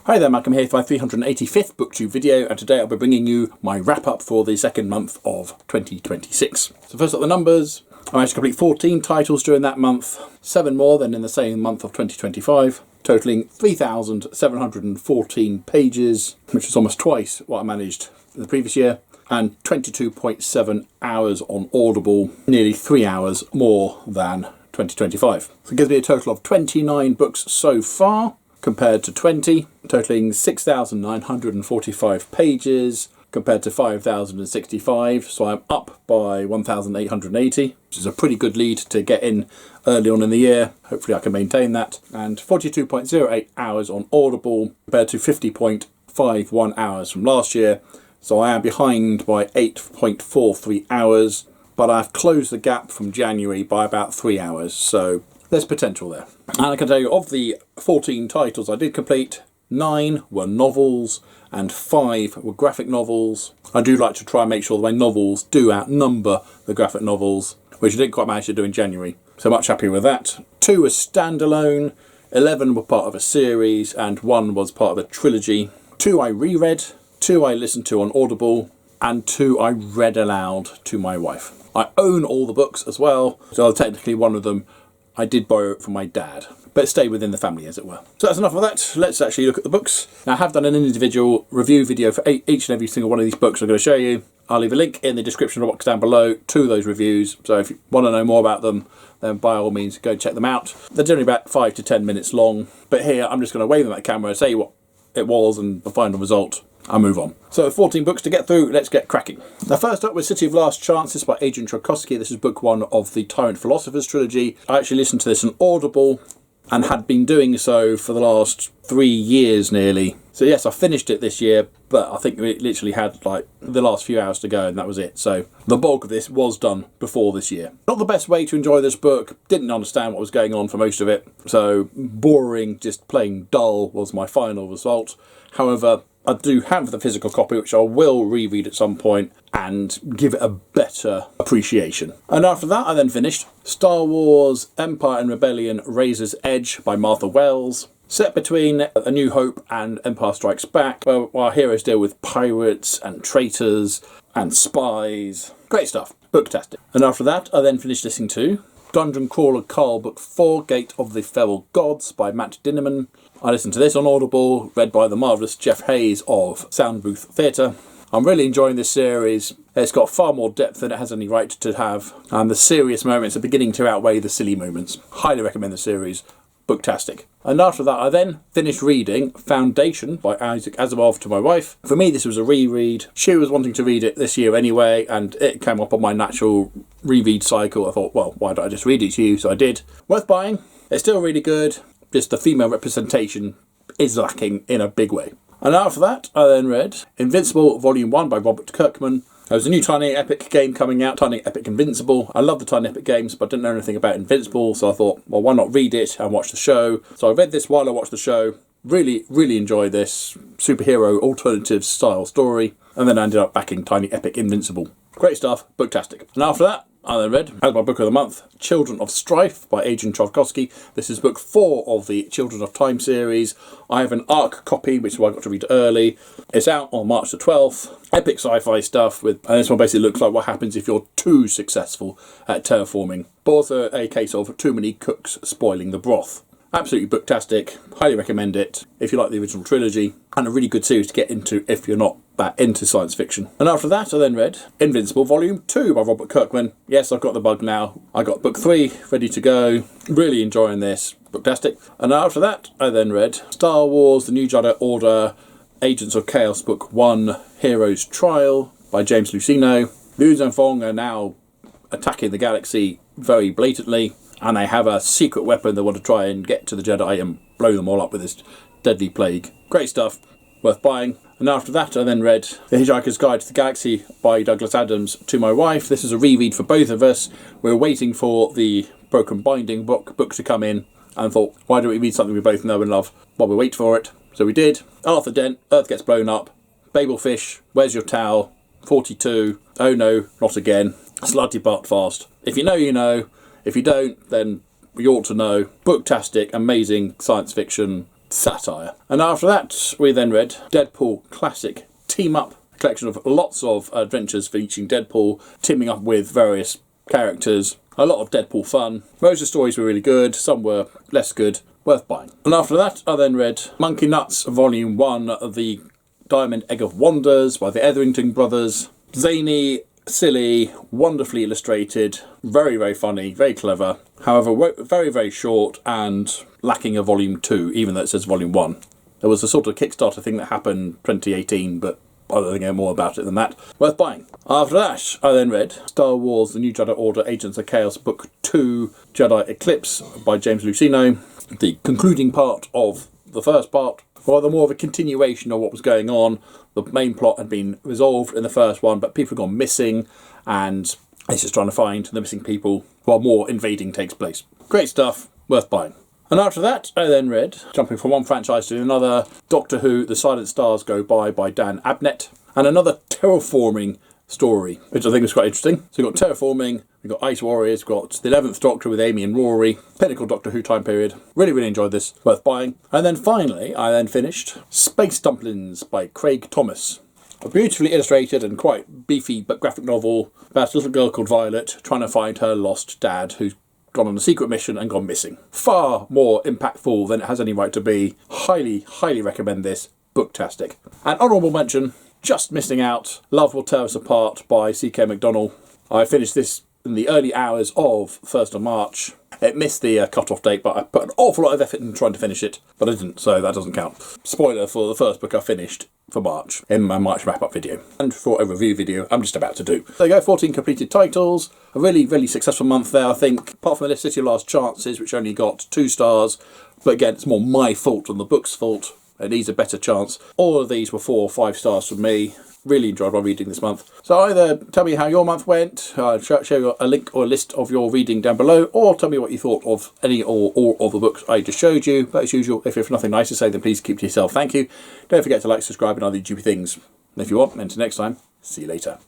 Hi there, Malcolm here for my 385th Booktube video, and today I'll be bringing you my wrap-up for the second month of 2026. So first up, the numbers. I managed to complete 14 titles during that month, 7 more than in the same month of 2025, totaling 3,714 pages, which is almost twice what I managed the previous year, and 22.7 hours on Audible, nearly 3 hours more than 2025. So it gives me a total of 29 books so far, compared to 20, totaling 6,945 pages, compared to 5,065, so I'm up by 1,880, which is a pretty good lead to get in early on in the year. Hopefully I can maintain that. And 42.08 hours on Audible, compared to 50.51 hours from last year, so I am behind by 8.43 hours, but I've closed the gap from January by about 3 hours, so there's potential there. And I can tell you, of the 14 titles I did complete, 9 were novels and 5 were graphic novels. I do like to try and make sure that my novels do outnumber the graphic novels, which I didn't quite manage to do in January. So much happier with that. 2 were standalone, 11 were part of a series, and 1 was part of a trilogy. 2 I reread, 2 I listened to on Audible, and 2 I read aloud to my wife. I own all the books as well, so technically one of them I did borrow it from my dad, but stay within the family, as it were. So that's enough of that. Let's actually look at the books. Now, I have done an individual review video for each and every single one of these books I'm going to show you. I'll leave a link in the description box down below to those reviews, so if you want to know more about them, then by all means go check them out. They're generally about 5 to 10 minutes long, but here I'm just going to wave them at the camera, say what it was and the final result. I'll move on. So 14 books to get through, let's get cracking. Now first up was City of Last Chances by Adrian Tchaikovsky. This is book 1 of the Tyrant Philosophers trilogy. I actually listened to this on Audible and had been doing so for the last 3 years nearly. So yes, I finished it this year, but I think it literally had like the last few hours to go and that was it. So the bulk of this was done before this year. Not the best way to enjoy this book. Didn't understand what was going on for most of it. So boring, just plain dull was my final result. However, I do have the physical copy, which I will reread at some point and give it a better appreciation. And after that, I then finished Star Wars Empire and Rebellion Razor's Edge by Martha Wells. Set between A New Hope and Empire Strikes Back, where our heroes deal with pirates and traitors and spies. Great stuff. Booktastic. And after that, I then finished listening to Dungeon Crawler Carl Book 4, Gate of the Feral Gods by Matt Dinneman. I listened to this on Audible, read by the marvellous Jeff Hayes of Soundbooth Theatre. I'm really enjoying this series. It's got far more depth than it has any right to have, and the serious moments are beginning to outweigh the silly moments. Highly recommend the series. Booktastic. And after that, I then finished reading Foundation by Isaac Asimov to my wife. For me, this was a reread. She was wanting to read it this year anyway, and it came up on my natural reread cycle. I thought, well, why don't I just read it to you? So I did. Worth buying. It's still really good. Just the female representation is lacking in a big way. And after that, I then read Invincible Volume 1 by Robert Kirkman. There's a new Tiny Epic game coming out, Tiny Epic Invincible. I love the Tiny Epic games, but I didn't know anything about Invincible, so I thought, well, why not read it and watch the show? So I read this while I watched the show. Really, really enjoyed this superhero alternative style story, and then I ended up backing Tiny Epic Invincible. Great stuff, booktastic. And after that, I then read, as my book of the month, Children of Strife by Adrian Tchaikovsky. This is book 4 of the Children of Time series. I have an ARC copy, which is why I got to read early. It's out on March the 12th. Epic sci-fi stuff, and this one basically looks like what happens if you're too successful at terraforming. But also a case of too many cooks spoiling the broth. Absolutely booktastic. Highly recommend it if you like the original trilogy, and a really good series to get into if you're not that into science fiction. And after that, I then read Invincible Volume 2 by Robert Kirkman. Yes, I've got the bug now. I got book 3 ready to go. Really enjoying this. Booktastic. And after that, I then read Star Wars The New Jedi Order Agents of Chaos Book 1 Hero's Trial by James Luceno. Liu Zhenfeng are now attacking the galaxy very blatantly, and they have a secret weapon they want to try and get to the Jedi and blow them all up with this deadly plague. Great stuff, worth buying. And after that, I then read The Hitchhiker's Guide to the Galaxy by Douglas Adams to my wife. This is a reread for both of us. We're waiting for the Broken Binding book to come in, and thought, why don't we read something we both know and love while we wait for it? So we did. Arthur Dent, Earth Gets Blown Up, Babelfish, Where's Your Towel, 42, Oh No, Not Again, Slutty Part Fast. If you know, you know. If you don't, then you ought to know. Booktastic, amazing science fiction satire. And after that, we then read Deadpool Classic Team Up, a collection of lots of adventures featuring Deadpool teaming up with various characters. A lot of Deadpool fun. Most of the stories were really good, some were less good, worth buying. And after that, I then read Monkey Nuts Volume 1, The Diamond Egg of Wonders by the Etherington Brothers. Zany, silly, wonderfully illustrated, very, very funny, very clever. However, very, very short and lacking a Volume 2, even though it says Volume 1. There was a sort of Kickstarter thing that happened 2018, but I don't think I know more about it than that. Worth buying. After that, I then read Star Wars The New Jedi Order Agents of Chaos Book 2, Jedi Eclipse by James Luceno. The concluding part of the first part, rather more of a continuation of what was going on. The main plot had been resolved in the first one, but people have gone missing, and it's just trying to find the missing people while more invading takes place. Great stuff, worth buying. And after that, I then read, jumping from one franchise to another, Doctor Who The Silent Stars Go By Dan Abnett, and another terraforming story, which I think was quite interesting. So we've got terraforming, we've got Ice Warriors, we've got the 11th Doctor with Amy and Rory, pinnacle Doctor Who time period. Really, really enjoyed this, worth buying. And then finally, I then finished Space Dumplings by Craig Thomas. A beautifully illustrated and quite beefy but graphic novel about a little girl called Violet trying to find her lost dad who's gone on a secret mission and gone missing. Far more impactful than it has any right to be. Highly, highly recommend this. Booktastic. An honourable mention, Just Missing Out, Love Will Tear Us Apart by C.K. McDonnell. I finished this in the early hours of 1st of March. It missed the cut-off date, but I put an awful lot of effort in trying to finish it, but I didn't, so that doesn't count. Spoiler for the first book I finished for March in my March wrap-up video. And for a review video I'm just about to do. There you go, 14 completed titles. A really, really successful month there, I think. Apart from the City of Last Chances, which only got 2 stars. But again, it's more my fault than the book's fault. It needs a better chance. All of these were 4 or 5 stars from me. Really enjoyed my reading this month. So either tell me how your month went, share a link or a list of your reading down below, or tell me what you thought of any or all of the books I just showed you. But as usual, if you have nothing nice to say, then please keep to yourself. Thank you. Don't forget to like, subscribe, and other YouTube things. And if you want, until next time, see you later.